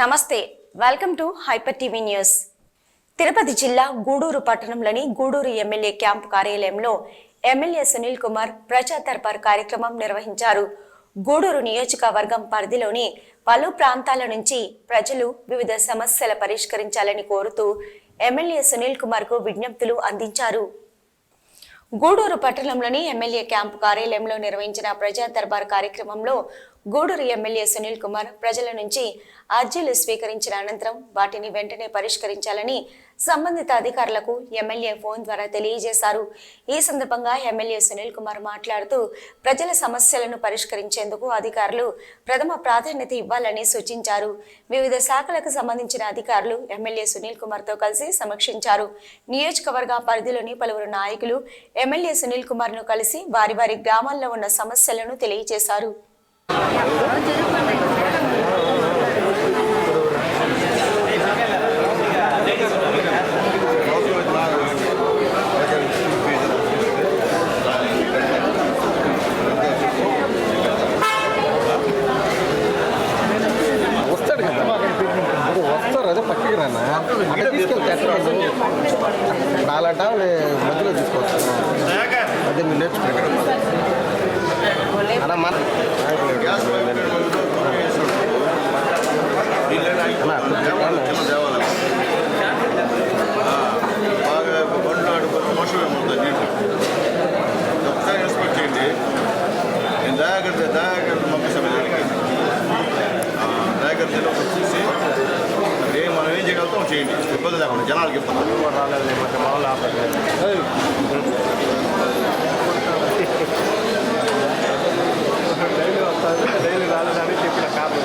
నమస్తే, welcome to hyper TV news. Tirupati జిల్లా గూడూరు పట్టణంలోని గూడూరు ఎమ్మెల్యే క్యాంపు కార్యాలయంలో ఎమ్మెల్యే సునీల్ కుమార్ ప్రజా దర్బార్ కార్యక్రమం నిర్వహించారు. గూడూరు నియోజకవర్గం పరిధిలోని పలు ప్రాంతాల నుంచి ప్రజలు వివిధ సమస్యల పరిష్కరించాలని కోరుతూ ఎమ్మెల్యే సునీల్ కుమార్ కు విజ్ఞప్తులు అందించారు. గూడూరు పట్టణంలోని ఎమ్మెల్యే క్యాంపు కార్యాలయంలో నిర్వహించిన ప్రజా దర్బార్ కార్యక్రమంలో గూడూరు ఎమ్మెల్యే సునీల్ కుమార్ ప్రజల నుంచి అర్జీలు స్వీకరించిన అనంతరం వాటిని వెంటనే పరిష్కరించాలని సంబంధిత అధికారులకు ఎమ్మెల్యే ఫోన్ ద్వారా తెలియజేశారు. ఈ సందర్భంగా ఎమ్మెల్యే సునీల్ కుమార్ మాట్లాడుతూ ప్రజల సమస్యలను పరిష్కరించేందుకు అధికారులు ప్రథమ ప్రాధాన్యత ఇవ్వాలని సూచించారు. వివిధ శాఖలకు సంబంధించిన అధికారులు ఎమ్మెల్యే సునీల్ కుమార్ తో కలిసి సమీక్షించారు. నియోజకవర్గ పరిధిలోని పలువురు నాయకులు ఎమ్మెల్యే సునీల్ కుమార్ ను కలిసి వారి వారి గ్రామాల్లో ఉన్న సమస్యలను తెలియజేశారు. అలాంటి మధ్యలో తీసుకోవచ్చు. అదే మీరు నేర్చుకుంటారు. ఒకసారి రెస్పెక్ట్ చేయండి. నేను దయాగర్ చూసి మనం ఏం చేయగలుగుతాం చేయండి. ఇబ్బంది లేకుండా జనాలకి ఇబ్బంది డైలీ రాలేదని చెప్పిన కారణం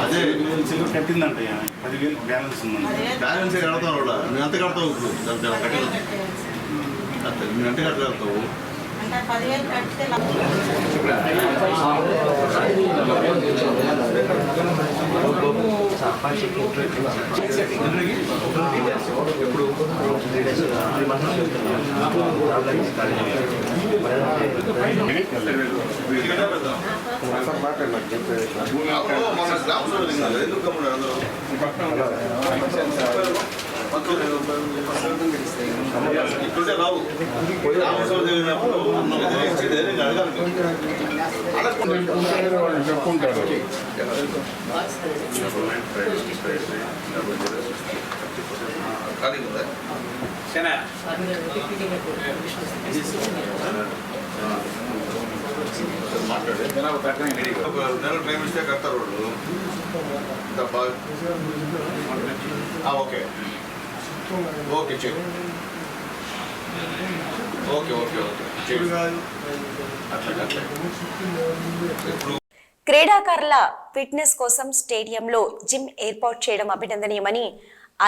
అదే కట్టిందంట 10,000 బ్యాలెన్స్ ఉందండి. బ్యాలెన్స్ కడతావు. నువ్వు ఎంత కడతావు? నువ్వు ఎంత కట్టగలుగుతావు? 10,000 కట్టితే ఇప్పుడే రావు చెప్పుకుంటారు. ఖాళీ ఉందా నెల టైం ఇస్తే కడతారు వాళ్ళు okay okay check okay okay okay అట్లా ఇప్పుడు క్రీడాకారుల ఫిట్నెస్ కోసం స్టేడియంలో జిమ్ ఏర్పాటు చేయడం అభినందనీయమని,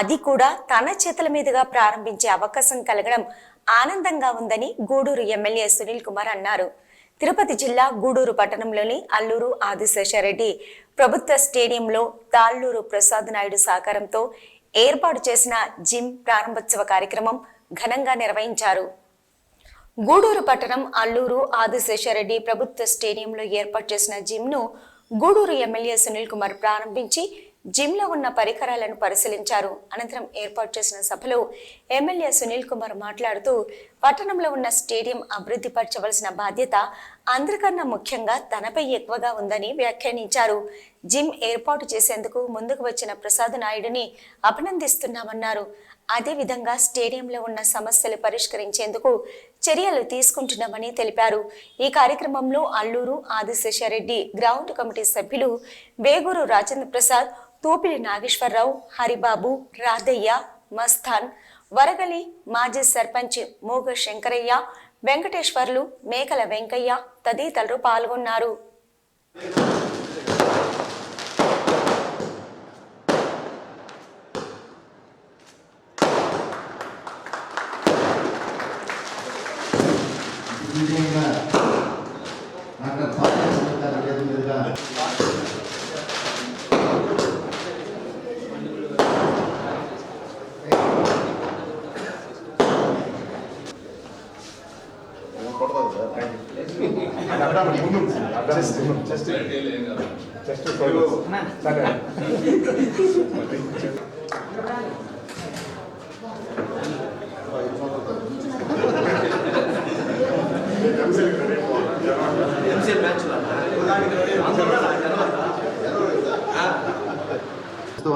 అది కూడా తన చేతుల మీదుగా ప్రారంభించే అవకాశం కలగడం ఆనందంగా ఉందని గూడూరు ఎమ్మెల్యే సునీల్ కుమార్ అన్నారు. తిరుపతి జిల్లా గూడూరు పట్టణంలోని అల్లూరు ఆదిశేషారెడ్డి ప్రభుత్వ స్టేడియంలో తాళ్లూరు ప్రసాద్ నాయుడు సహకారంతో ఏర్పాటు చేసిన జిమ్ ప్రారంభోత్సవ కార్యక్రమం ఘనంగా నిర్వహించారు. గూడూరు పట్టణం అల్లూరు ఆదిశేషారెడ్డి ప్రభుత్వ స్టేడియంలో ఏర్పాటు చేసిన జిమ్ను గూడూరు ఎమ్మెల్యే సునీల్ కుమార్ ప్రారంభించి జిమ్లో ఉన్న పరికరాలను పరిశీలించారు. అనంతరం ఏర్పాటు చేసిన సభలో ఎమ్మెల్యే సునీల్ కుమార్ మాట్లాడుతూ, పట్టణంలో ఉన్న స్టేడియం అభివృద్ధి పరచవలసిన బాధ్యత అందరికన్నా ముఖ్యంగా తనపై ఎక్కువగా ఉందని వ్యాఖ్యానించారు. జిమ్ ఏర్పాటు చేసేందుకు ముందుకు వచ్చిన ప్రసాద్ నాయుడిని అభినందిస్తున్నామన్నారు. అదేవిధంగా స్టేడియంలో ఉన్న సమస్యలు పరిష్కరించేందుకు చర్యలు తీసుకుంటున్నామని తెలిపారు. ఈ కార్యక్రమంలో అల్లూరు ఆదిశేషారెడ్డి గ్రౌండ్ కమిటీ సభ్యులు వేగూరు రాజేంద్ర ప్రసాద్, తూపిలి నాగేశ్వరరావు, హరిబాబు, రాధయ్య, మస్తాన్, వరగలి మాజీ సర్పంచ్ మోగ శంకరయ్య, వెంకటేశ్వర్లు, మేకల వెంకయ్య తదితరులు పాల్గొన్నారు.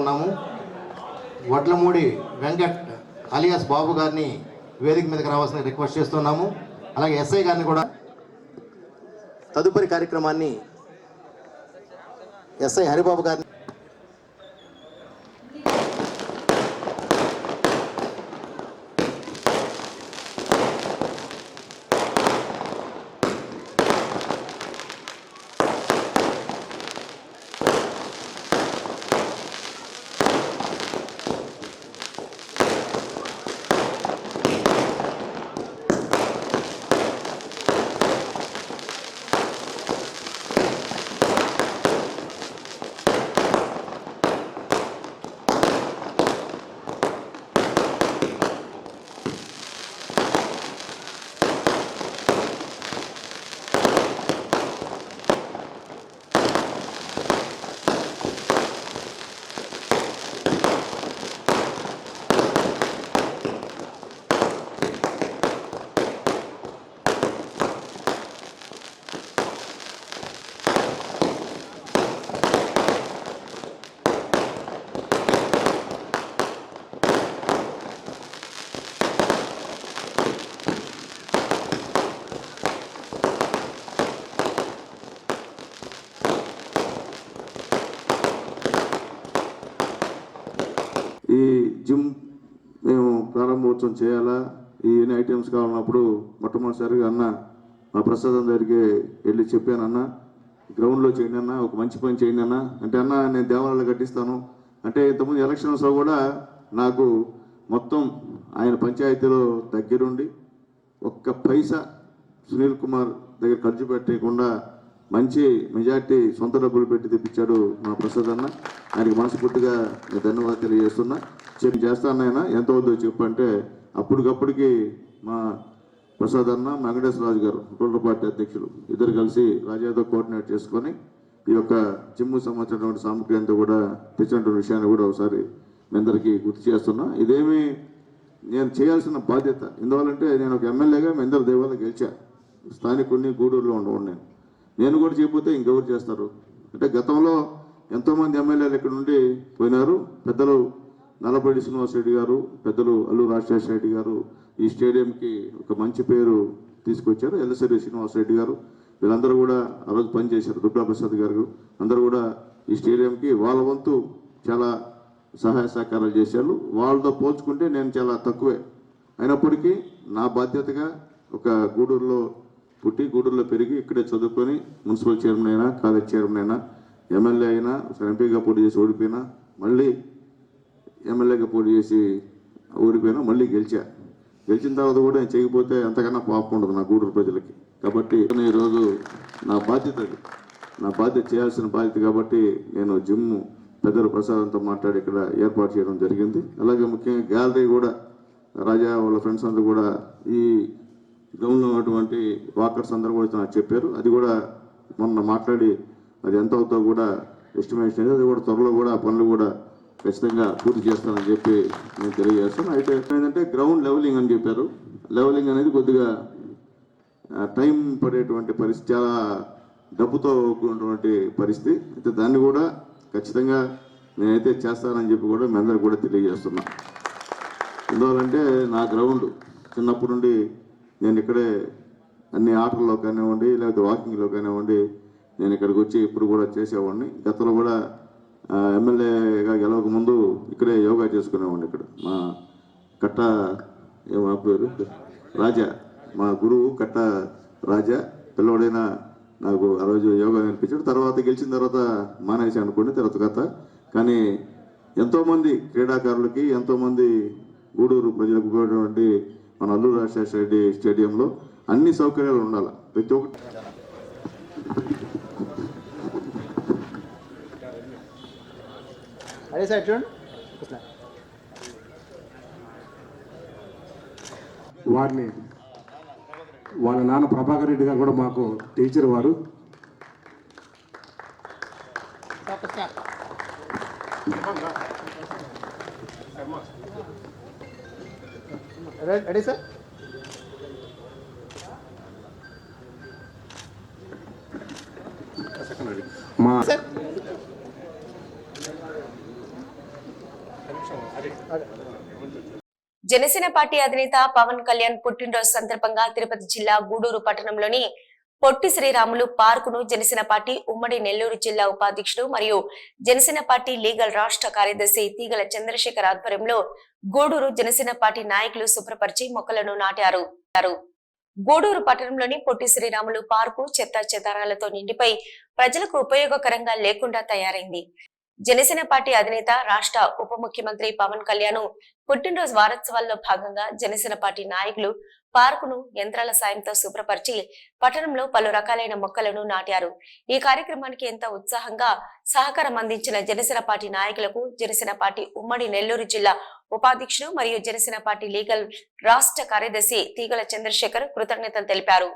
ఉన్నాము. వడ్లమూడి వెంకట్ అలియాస్ బాబు గారిని వేదిక మీదకి రావాల్సిన రిక్వెస్ట్ చేస్తున్నాము. అలాగే ఎస్ఐ గారిని కూడా. తదుపరి కార్యక్రమాన్ని ఎస్ఐ హరిబాబు గారిని ఈ జిమ్ మేము ప్రారంభోత్సవం చేయాలా, ఈ ఎన్ని ఐటమ్స్ కావాలన్నప్పుడు మొట్టమొదటిసారిగా అన్న మా ప్రసాదం దగ్గరికి వెళ్ళి చెప్పాను, అన్న గ్రౌండ్లో చేయండి అన్న, ఒక మంచి పని చేయండి అన్న అంటే, అన్న నేను దేవాలయాలు కట్టిస్తాను అంటే, ఇంతకుముందు ఎలక్షన్స్లో కూడా నాకు మొత్తం ఆయన పంచాయతీలో దగ్గరుండి ఒక్క పైసా సునీల్ కుమార్ దగ్గర ఖర్చు పెట్టకుండా మంచి మెజార్టీ సొంత డబ్బులు పెట్టి తెప్పించాడు మా ప్రసాద్ అన్న. ఆయనకి మనస్ఫూర్తిగా నేను ధన్యవాదాలు తెలియజేస్తున్నా. చేస్తానైనా ఎంత అవుతుందో చెప్పంటే అప్పటికప్పటికి మా ప్రసాద్ అన్న, వెంకటేశ్వరరాజు గారు రూరల్ పార్టీ అధ్యక్షులు ఇద్దరు కలిసి రాజాతో కోఆర్డినేట్ చేసుకొని ఈ యొక్క జిమ్ము సంబంధించినటువంటి సామగ్రియంతో కూడా తెచ్చినటువంటి విషయాన్ని కూడా ఒకసారి మీ అందరికీ గుర్తు చేస్తున్నా. ఇదేమి నేను చేయాల్సిన బాధ్యత. ఎందువల్లంటే నేను ఒక ఎమ్మెల్యేగా మీ అందరి దేవాలయం గెలిచా. స్థానికుడిని గూడూరులో ఉండవు నేను కూడా చేయకపోతే ఇంకెవరు చేస్తారు. అంటే గతంలో ఎంతోమంది ఎమ్మెల్యేలు ఇక్కడ నుండి పోయినారు. పెద్దలు నల్లపల్లి శ్రీనివాసరెడ్డి గారు, పెద్దలు అల్లు రాజశేఖర రెడ్డి గారు ఈ స్టేడియంకి ఒక మంచి పేరు తీసుకొచ్చారు. ఎల్లసరి శ్రీనివాసరెడ్డి గారు వీళ్ళందరూ కూడా ఆ రోజు పనిచేశారు. దుర్గా ప్రసాద్ గారు అందరూ కూడా ఈ స్టేడియంకి వాళ్ళ వంతు చాలా సహాయ సహకారాలు చేశారు. వాళ్ళతో పోల్చుకుంటే నేను చాలా తక్కువే. అయినప్పటికీ నా బాధ్యతగా ఒక గూడూరులో పుట్టి గూడూరులో పెరిగి ఇక్కడే చదువుకొని మున్సిపల్ చైర్మన్ అయినా, కాలేజ్ చైర్మన్ అయినా, ఎమ్మెల్యే అయినా, ఎంపీగా పోటీ చేసి ఓడిపోయినా, మళ్ళీ ఎమ్మెల్యేగా పోటీ చేసి ఓడిపోయినా, మళ్ళీ గెలిచిన తర్వాత కూడా నేను చేయకపోతే అంతకన్నా పాపం ఉండదు నా గూడూరు ప్రజలకి. కాబట్టి ఈరోజు నా బాధ్యత చేయాల్సిన బాధ్యత. కాబట్టి నేను జిమ్ పెద్దలు ప్రసాదంతో మాట్లాడి ఇక్కడ ఏర్పాటు చేయడం జరిగింది. అలాగే ముఖ్యంగా గ్యాలరీ కూడా రాజా వాళ్ళ ఫ్రెండ్స్ అందరూ కూడా ఈ గ్రౌండ్లో ఉన్నటువంటి వాకర్స్ అందరూ కూడా నాకు చెప్పారు. అది కూడా మొన్న మాట్లాడి అది ఎంత అవుతుందో కూడా ఎస్టిమేషన్ అది కూడా త్వరలో కూడా ఆ పనులు కూడా ఖచ్చితంగా పూర్తి చేస్తానని చెప్పి నేను తెలియజేస్తాను. అయితే ఏంటంటే గ్రౌండ్ లెవెలింగ్ అని చెప్పారు. లెవెలింగ్ అనేది కొద్దిగా టైం పడేటువంటి పరిస్థితి, చాలా డబ్బుతో కూడినటువంటి పరిస్థితి. అయితే దాన్ని కూడా ఖచ్చితంగా నేనైతే చేస్తానని చెప్పి కూడా మీ అందరికీ కూడా తెలియజేస్తున్నా. ఎందువల్లంటే నా గ్రౌండ్ చిన్నప్పటి నుండి నేను ఇక్కడే అన్ని ఆటల్లో కానివ్వండి, లేకపోతే వాకింగ్లో కానివ్వండి, నేను ఇక్కడికి వచ్చి ఇప్పుడు కూడా చేసేవాడిని. గతంలో కూడా ఎమ్మెల్యేగా గెలవక ముందు ఇక్కడే యోగా చేసుకునేవాడిని. ఇక్కడ మా కట్ట ఏమా పేరు రాజా, మా గురువు కట్ట రాజా పిల్లవాడైనా నాకు ఆ రోజు యోగా నేర్పించాడు. తర్వాత గెలిచిన తర్వాత మానేసి అనుకోండి తర్వాత కథ. కానీ ఎంతోమంది క్రీడాకారులకి, ఎంతోమంది గూడూరు ప్రజలకు ఉపయోగపడేటువంటి మన అల్లు రాజశేఖర రెడ్డి స్టేడియంలో అన్ని సౌకర్యాలు ఉండాలి. ప్రతి ఒక్కటి అదే సార్ చూడండి. వారిని వాళ్ళ నాన్న ప్రభాకర్ రెడ్డి గారు కూడా మాకు టీచర్ వారు. Ready sir. మా జనసేన పార్టీ అధినేత పవన్ కళ్యాణ్ పుట్టినరోజు సందర్భంగా తిరుపతి జిల్లా గూడూరు పట్టణంలోని పొట్టి శ్రీరాములు పార్కును జనసేన పార్టీ ఉమ్మడి నెల్లూరు జిల్లా ఉపాధ్యక్షుడు మరియు జనసేన పార్టీ లీగల్ రాష్ట్ర కార్యదర్శి తీగల చంద్రశేఖర్ ఆధ్వర్యంలో గూడూరు జనసేన పార్టీ నాయకులు శుభ్రపరిచి మొక్కలను నాటారు. గూడూరు పట్టణంలోని పొట్టి శ్రీరాములు పార్కు చెత్త చెదారాలతో నిండిపోయి ప్రజలకు ఉపయోగకరంగా లేకుండా తయారైంది. జనసేన పార్టీ అధినేత రాష్ట్ర ఉప ముఖ్యమంత్రి పవన్ కళ్యాణ్ పుట్టినరోజు వారోత్సవాల్లో భాగంగా జనసేన పార్టీ నాయకులు పార్కును యంత్రాల సాయంతో శుభ్రపరిచి పట్టణంలో పలు రకాలైన మొక్కలను నాటారు. ఈ కార్యక్రమానికి ఎంత ఉత్సాహంగా సహకారం అందించిన జనసేన పార్టీ నాయకులకు జనసేన పార్టీ ఉమ్మడి నెల్లూరు జిల్లా ఉపాధ్యక్షుడు మరియు జనసేన పార్టీ లీగల్ రాష్ట్ర కార్యదర్శి తీగల చంద్రశేఖర్ కృతజ్ఞతలు తెలిపారు.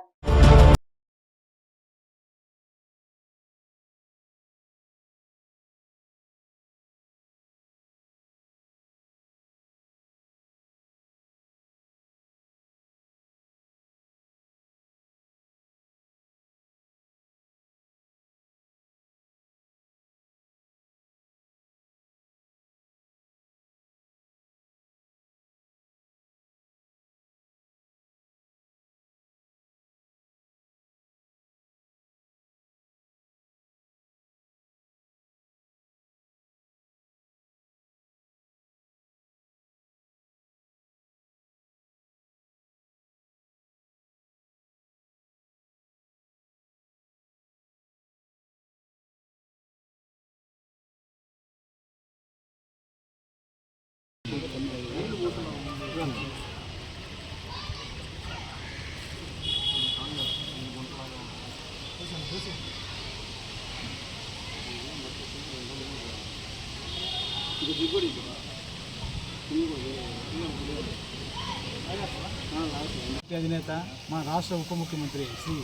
అధినేత మా రాష్ట్ర ఉప ముఖ్యమంత్రి శ్రీ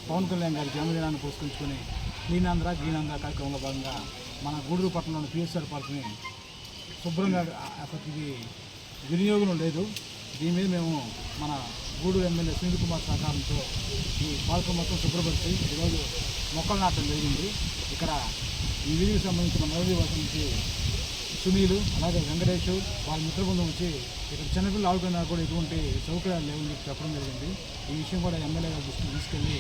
పవన్ కళ్యాణ్ గారి జన్మదినాన్ని పురస్కరించుకొని క్లీనాంధ్ర గ్రీనాంధ్ర కార్యక్రమంలో భాగంగా మన గూడూరు పట్టణంలోని పిఎస్ఆర్ పార్క్ని శుభ్రంగా అసలు వినియోగం లేదు. దీని మీద మేము మన గూడూరు ఎమ్మెల్యే సునీల్ కుమార్ సహకారంతో ఈ పార్కు మొత్తం శుభ్రపరిచి ఈరోజు మొక్కలు నాటడం జరిగింది. ఇక్కడ ఈ వీధికి సంబంధించిన మరొక వర్షం నుంచి సునీలు అలాగే వెంకటేష్ వాళ్ళ మిత్ర బృందం వచ్చి ఇక్కడ చిన్నపిల్లలు ఆడుకున్నా కూడా ఎటువంటి సౌకర్యాలు లేవని చెప్పడం జరిగింది. ఈ విషయం కూడా ఎమ్మెల్యే గారి దృష్టికి తీసుకెళ్ళి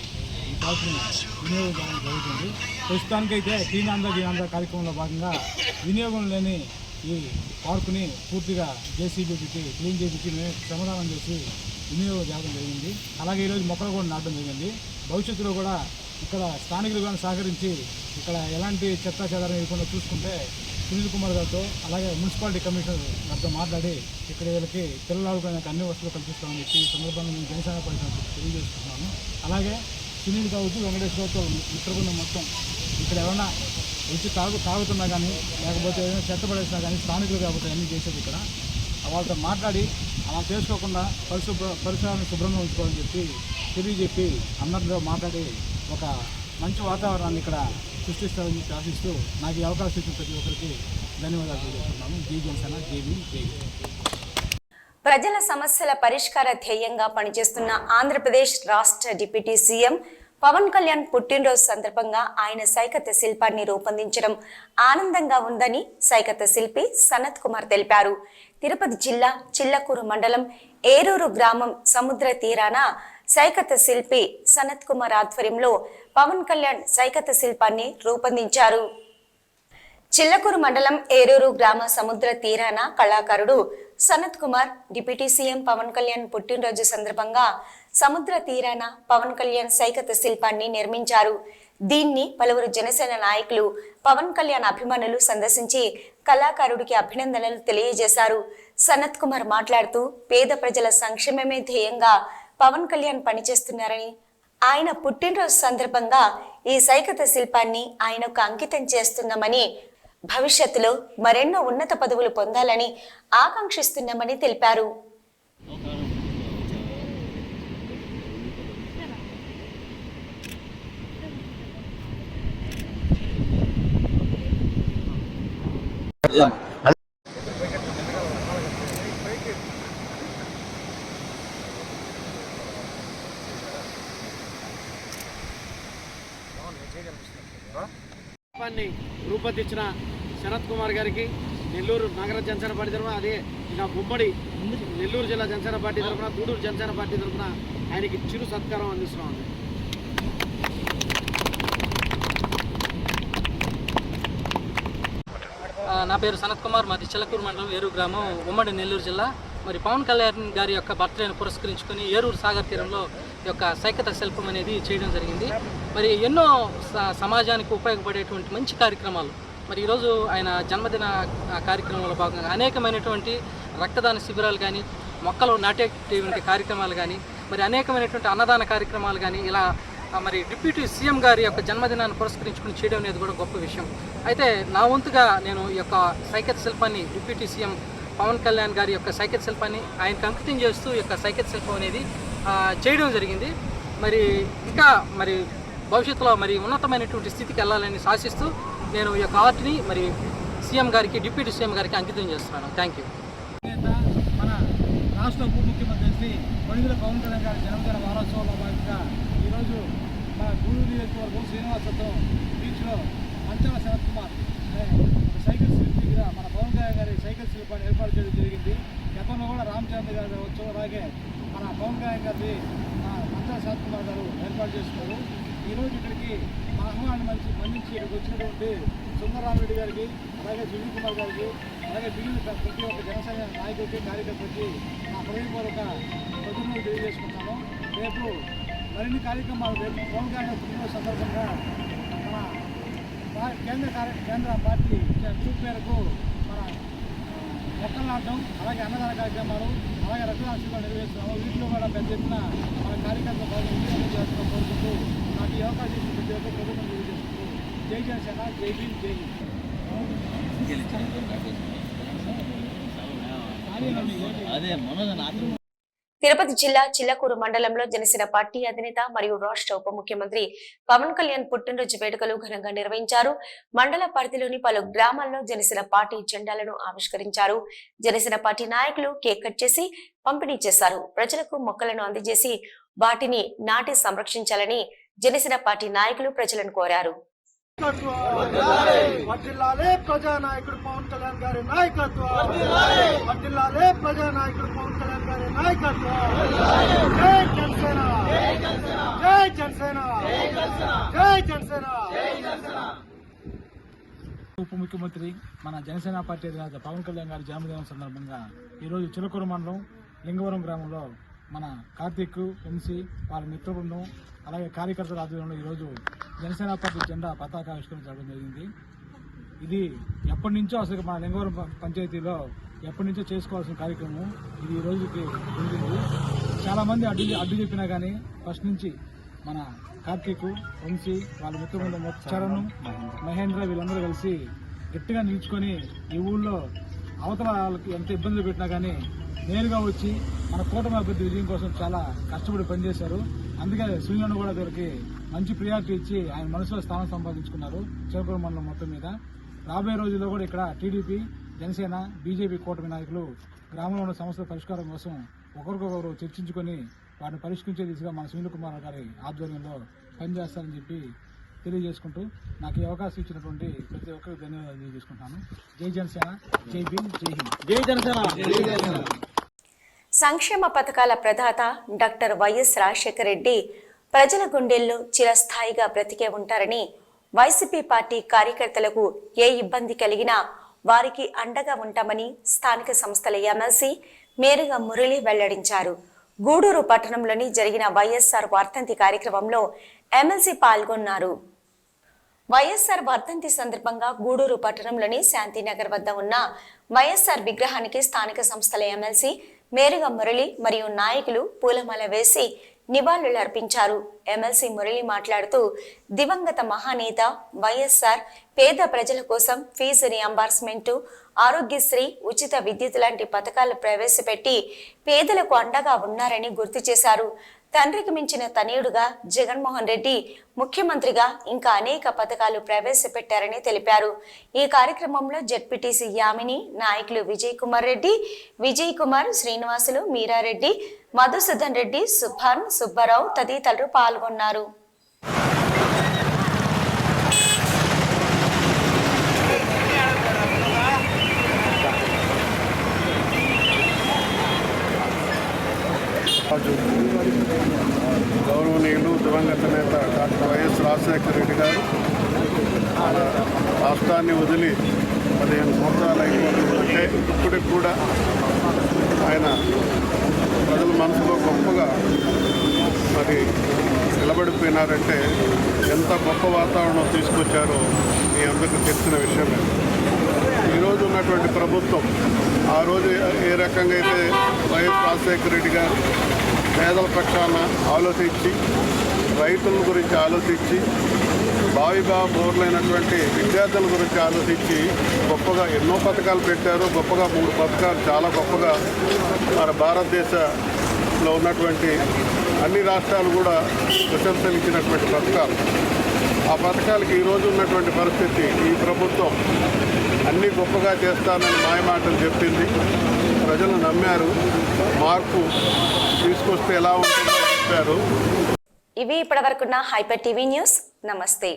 ఈ పార్కుని వినియోగం జరుగుతుంది. ప్రస్తుతానికైతే క్లీనాంధ్ర గ్రీనాంధ్ర కార్యక్రమంలో భాగంగా వినియోగం లేని ఈ పార్కుని పూర్తిగా జేసీబీ పెట్టి క్లీన్ చేయించి మేము శ్రమదానం చేసి వినియోగం చేయడం జరిగింది. అలాగే ఈరోజు మొక్కలు కూడా నాటడం జరిగింది. భవిష్యత్తులో కూడా ఇక్కడ స్థానికులు కానీ సహకరించి ఇక్కడ ఎలాంటి చెత్త చెదారం లేకుండా చూసుకుంటే సునీల్ కుమార్ గారితో అలాగే మున్సిపాలిటీ కమిషనర్ గారితో మాట్లాడి ఇక్కడ వీళ్ళకి పిల్లలు ఆడుకోవడానికి అన్ని వసతులు కల్పిస్తామని చెప్పి ఈ సందర్భంగా మేము జనసేన పార్టీ తెలియజేసుకుంటున్నాము. అలాగే సునీల్ కావచ్చు వెంకటేష్ గారితో మిత్రబృందం మొత్తం ఇక్కడ ఏమైనా రుచి తాగుతున్నా కానీ లేకపోతే ఏదైనా చెత్త పడేసినా కానీ స్థానికులు కాబట్టి అన్నీ చేసేది ఇక్కడ వాళ్ళతో మాట్లాడి అలా చేసుకోకుండా పరిసరాలను శుభ్రంగా ఉంచుకోవాలని చెప్పి తెలియజెప్పి అందరితో మాట్లాడి ఒక మంచి వాతావరణాన్ని ఇక్కడ సృష్టిస్తారని చెప్పి ఆశిస్తూ నాకు ఈ అవకాశం ఇచ్చిన ప్రతి ఒక్కరికి ధన్యవాదాలు తెలియజేస్తున్నాము. జై జనసేన, జై భీమ్, జై. ప్రజల సమస్యల పరిష్కార ధ్యేయంగా పనిచేస్తున్న ఆంధ్రప్రదేశ్ రాష్ట్ర డిప్యూటీ సీఎం పవన్ కళ్యాణ్ పుట్టినరోజు సందర్భంగా ఆయన సైకత శిల్పాన్ని రూపొందించడం ఆనందంగా ఉందని సైకత శిల్పి సనత్ కుమార్ తెలిపారు. తిరుపతి జిల్లా చిల్లకూరు మండలం ఏరూరు గ్రామం సముద్ర తీరాన సైకత శిల్పి సనత్ కుమార్ ఆధ్వర్యంలో పవన్ కళ్యాణ్ సైకత శిల్పాన్ని రూపొందించారు. చిల్లకూరు మండలం ఏరూరు గ్రామ సముద్ర తీరాన కళాకారుడు సనత్ కుమార్ డిప్యూటీ సీఎం పవన్ కళ్యాణ్ పుట్టినరోజు సందర్భంగా సముద్ర తీరాన పవన్ కళ్యాణ్ సైకత శిల్పాన్ని నిర్మించారు. దీన్ని పలువురు జనసేన నాయకులు పవన్ కళ్యాణ్ అభిమానులు సందర్శించి కళాకారుడికి అభినందనలు తెలియజేశారు. సనత్ కుమార్ మాట్లాడుతూ పేద ప్రజల సంక్షేమమే ధ్యేయంగా పవన్ కళ్యాణ్ పనిచేస్తున్నారని, ఆయన పుట్టినరోజు సందర్భంగా ఈ సైకత శిల్పాన్ని ఆయనకు అంకితం చేస్తున్నామని, భవిష్యత్తులో మరెన్నో ఉన్నత పదవులు పొందాలని ఆకాంక్షిస్తున్నామని తెలిపారు. రూపొందించిన శరత్ కుమార్ గారికి నెల్లూరు నగర జనసేన పార్టీ తరఫున, అదే ఇక ఉమ్మడి నెల్లూరు జిల్లా జనసేన పార్టీ తరఫున, గూడూరు జనసేన పార్టీ తరఫున ఆయనకి చిరు సత్కారం అందిస్తున్నాం. నా పేరు సనత్ కుమార్, మాది చిల్లకూరు మండలం ఏరూరు గ్రామం, ఉమ్మడి నెల్లూరు జిల్లా. మరి పవన్ కళ్యాణ్ గారి యొక్క బర్త్డేను పురస్కరించుకొని ఏరూరు సాగర్ తీరంలో ఈ యొక్క సైకత శిల్పం అనేది చేయడం జరిగింది. మరి ఎన్నో సమాజానికి ఉపయోగపడేటువంటి మంచి కార్యక్రమాలు, మరి ఈరోజు ఆయన జన్మదిన కార్యక్రమంలో భాగంగా అనేకమైనటువంటి రక్తదాన శిబిరాలు కానీ, మొక్కలు నాటేటువంటి కార్యక్రమాలు కానీ, మరి అనేకమైనటువంటి అన్నదాన కార్యక్రమాలు కానీ, ఇలా మరి డిప్యూటీ సీఎం గారి యొక్క జన్మదినాన్ని పురస్కరించుకుని చేయడం అనేది కూడా గొప్ప విషయం. అయితే నా వంతుగా నేను ఈ యొక్క సైకత శిల్పాన్ని డిప్యూటీ సీఎం పవన్ కళ్యాణ్ గారి యొక్క సైకత శిల్పాన్ని ఆయనకు అంకితం చేస్తూ ఈ యొక్క సైకత శిల్పం అనేది చేయడం జరిగింది. మరి ఇంకా మరి భవిష్యత్తులో మరి ఉన్నతమైనటువంటి స్థితికి వెళ్ళాలని ఆశిస్తూ నేను ఈ యొక్క ఆర్ట్ని మరి సీఎం గారికి, డిప్యూటీ సీఎం గారికి అంకితం చేస్తున్నాను. Thank you. మన రాష్ట్ర ఉప ముఖ్యమంత్రి శ్రీ కొణిదెల పవన్ కళ్యాణ్ గారి జన్మదిన వారోత్సవంలో భాగంగా ఈరోజు మన గూడూరు నియోజకవర్గం శ్రీనివాసత్వం బీచ్లో అంచన శరత్ కుమార్ సైకిల్ శిల్పి దగ్గర మన పవన్ కళ్యాణ్ గారి సైకిల్ శిల్పాన్ని ఏర్పాటు చేయడం జరిగింది. గతంలో కూడా రామచంద్ర గారు కావచ్చు, అలాగే మన పవన్ కళ్యాణ్ గారి అంచన శరత్ కుమార్ గారు ఏర్పాటు చేసుకున్నారు. ఈరోజు ఇక్కడికి మా ఆహ్వానం మన్నించి ఇక్కడికి వచ్చినటువంటి సుందరరామరెడ్డి గారికి, అలాగే సునీల్ కుమార్ గారికి, అలాగే మిగిలిన ప్రతి ఒక్క జనసేన నాయకులకి, కార్యకర్తలకి నా హృదయపూర్వక కృతజ్ఞతలు తెలియజేసుకుంటాను. రేపు మరిన్ని కార్యక్రమాలు రేపు పవన్ కళ్యాణ్ పుట్టినరోజు సందర్భంగా మన కేంద్ర పార్టీ చూపు మేరకు మన మొక్కల నాటడం, అలాగే అన్నదాన కార్యక్రమాలు, అలాగే రక్తదాన శిబిరాలు నిర్వహిస్తున్నాము. వీటిలో కూడా పెద్ద ఎత్తున మన కార్యకర్తల భాగం చేస్తున్నాం కోరుకుంటూ నాకు ఈ అవకాశం ఇచ్చిన ప్రతి ఒక్క ప్రభుత్వం తెలియజేసుకుంటూ జై జనసేన, జై భీమ్, జై హింద్. తిరుపతి జిల్లా చిల్లకూరు మండలంలో జనసేన పార్టీ అధినేత మరియు రాష్ట్ర ఉప ముఖ్యమంత్రి పవన్ కళ్యాణ్ పుట్టినరోజు వేడుకలు ఘనంగా నిర్వహించారు. మండల పరిధిలోని పలు గ్రామాల్లో జనసేన పార్టీ జెండాలను ఆవిష్కరించారు. జనసేన పార్టీ నాయకులు కేక్ కట్ చేసి పంపిణీ చేశారు. ప్రజలకు మొక్కలను అందజేసి వాటిని నాటి సంరక్షించాలని జనసేన పార్టీ నాయకులు ప్రజలను కోరారు. వర్ధిల్లాలే ప్రజానాయకుడు పవన్ కళ్యాణ్ గారి నాయకత్వం, వర్ధిల్లాలే ప్రజానాయకుడు పవన్ కళ్యాణ్ గారి నాయకత్వం. జై జనసేన, జై జనసేన, జై జనసేన. ఉప ముఖ్యమంత్రి మన జనసేన పార్టీ అధినేత పవన్ కళ్యాణ్ గారి జన్మదినం సందర్భంగా ఈరోజు చిలకూరు మండలం లింగవరం గ్రామంలో మన కార్తీక్, వంశీ, వాళ్ళ మిత్ర బృందం, అలాగే కార్యకర్తల ఆధ్వర్యంలో ఈరోజు జనసేన పార్టీ జెండా పతాక ఆవిష్కరించడం జరిగింది. ఇది ఎప్పటి నుంచో అసలు మన లింగవరం పంచాయతీలో ఎప్పటి నుంచో చేసుకోవాల్సిన కార్యక్రమం ఇది ఈ రోజుకి జరిగింది. చాలామంది అడ్డు చెప్పినా కానీ ఫస్ట్ నుంచి మన కార్తీక్, వంశీ, వాళ్ళ మిత్ర బృందం చరణ్, మహేంద్ర వీళ్ళందరూ కలిసి గట్టిగా నిలుచుకొని ఈ ఊళ్ళో అవతల వాళ్ళకి ఎంత ఇబ్బందులు పెట్టినా కానీ నేరుగా వచ్చి మన కూటమి అభ్యర్థి విజయం కోసం చాలా కష్టపడి పనిచేశారు. అందుకే శ్రీలను కూడా వీళ్ళకి మంచి ప్రియారిటీ ఇచ్చి ఆయన మనసులో స్థానం సంపాదించుకున్నారు చిలకూరు మండలం మొత్తం మీద. రాబోయే రోజుల్లో కూడా ఇక్కడ టీడీపీ, జనసేన, బీజేపీ కూటమి నాయకులు గ్రామంలో ఉన్న సమస్యల పరిష్కారం కోసం ఒకరికొకరు చర్చించుకొని వాటిని పరిష్కరించే దిశగా మన సునీల్ కుమార్ గారి ఆధ్వర్యంలో పనిచేస్తారని చెప్పి తెలియజేసుకుంటూ నాకు ఈ అవకాశం ఇచ్చినటువంటి ప్రతి ఒక్కరికి ధన్యవాదాలు తెలియజేసుకుంటాను. జై జనసేన, జై భీమ్, జై హింద్. జై జనసేన, జై జనసేన. సంక్షేమ పథకాల ప్రదాత డాక్టర్ వైఎస్ రాజశేఖర రెడ్డి ప్రజల గుండెల్లో చిరస్థాయిగా బ్రతికే ఉంటారని, వైసీపీ పార్టీ కార్యకర్తలకు ఏ ఇబ్బంది కలిగినా వారికి అండగా ఉంటామని స్థానిక సంస్థల ఎమ్మెల్సీ మేరుగా మురళి వెల్లడించారు. గూడూరు పట్టణంలోని జరిగిన వైఎస్ఆర్ వర్ధంతి కార్యక్రమంలో ఎమ్మెల్సీ పాల్గొన్నారు. వైఎస్ఆర్ వర్ధంతి సందర్భంగా గూడూరు పట్టణంలోని శాంతినగర్ వద్ద ఉన్న వైఎస్ఆర్ విగ్రహానికి స్థానిక సంస్థల ఎమ్మెల్సీ మేరుగా మురళి మరియు నాయకులు పూలమాల వేసి నివాళులర్పించారు. ఎమ్మెల్సీ మురళి మాట్లాడుతూ దివంగత మహానేత వైఎస్ఆర్ పేద ప్రజల కోసం ఫీజు రియంబర్స్మెంట్, ఆరోగ్యశ్రీ, ఉచిత విద్యుత్ లాంటి పథకాలు ప్రవేశపెట్టి పేదలకు అండగా ఉన్నారని గుర్తు చేశారు. తండ్రికి మించిన తనయుడుగా జగన్మోహన్ రెడ్డి ముఖ్యమంత్రిగా ఇంకా అనేక పథకాలు ప్రవేశపెట్టారని తెలిపారు. ఈ కార్యక్రమంలో జెడ్పీటీసీ యామిని, నాయకులు విజయ్ కుమార్ రెడ్డి, విజయ్ కుమార్, శ్రీనివాసులు, మీరారెడ్డి, మధుసూదన్ రెడ్డి, సుభాన్, సుబ్బారావు తదితరులు పాల్గొన్నారు. గౌరవనీయులు దివంగత నేత డాక్టర్ వైఎస్ రాజశేఖర రెడ్డి గారు మన రాష్ట్రాన్ని వదిలి 15 సంవత్సరాలు అయిపోతుందంటే ఇప్పటికి కూడా ఆయన ప్రజల మనసులో గొప్పగా మరి నిలబడిపోయినారంటే ఎంత గొప్ప వాతావరణం తీసుకొచ్చారో మీ అందరికీ తెలిసిన విషయమే. ఈరోజు ఉన్నటువంటి ప్రభుత్వం ఆ రోజు ఏ రకంగా అయితే వైఎస్ రాజశేఖర రెడ్డి గారు పేదల పక్షాన ఆలోచించి, రైతుల గురించి ఆలోచించి, బావిగా బోర్లైనటువంటి విద్యార్థుల గురించి ఆలోచించి గొప్పగా ఎన్నో పథకాలు పెట్టారు. గొప్పగా 3 పథకాలు చాలా గొప్పగా మన భారతదేశంలో ఉన్నటువంటి అన్ని రాష్ట్రాలు కూడా ప్రశంసలించినటువంటి పథకాలు. ఆ పథకాలకి ఈరోజు ఉన్నటువంటి పరిస్థితి, ఈ ప్రభుత్వం అన్నీ గొప్పగా చేస్తానని మాయమాటలు చెప్పింది. ప్రజలు నమ్మారు. మార్పు తీసుకొస్తే ఎలా ఉంటుందో చెప్పారు. ఇవి ఇప్పటివరకున్న హైపర్ టీవీ న్యూస్. నమస్తే.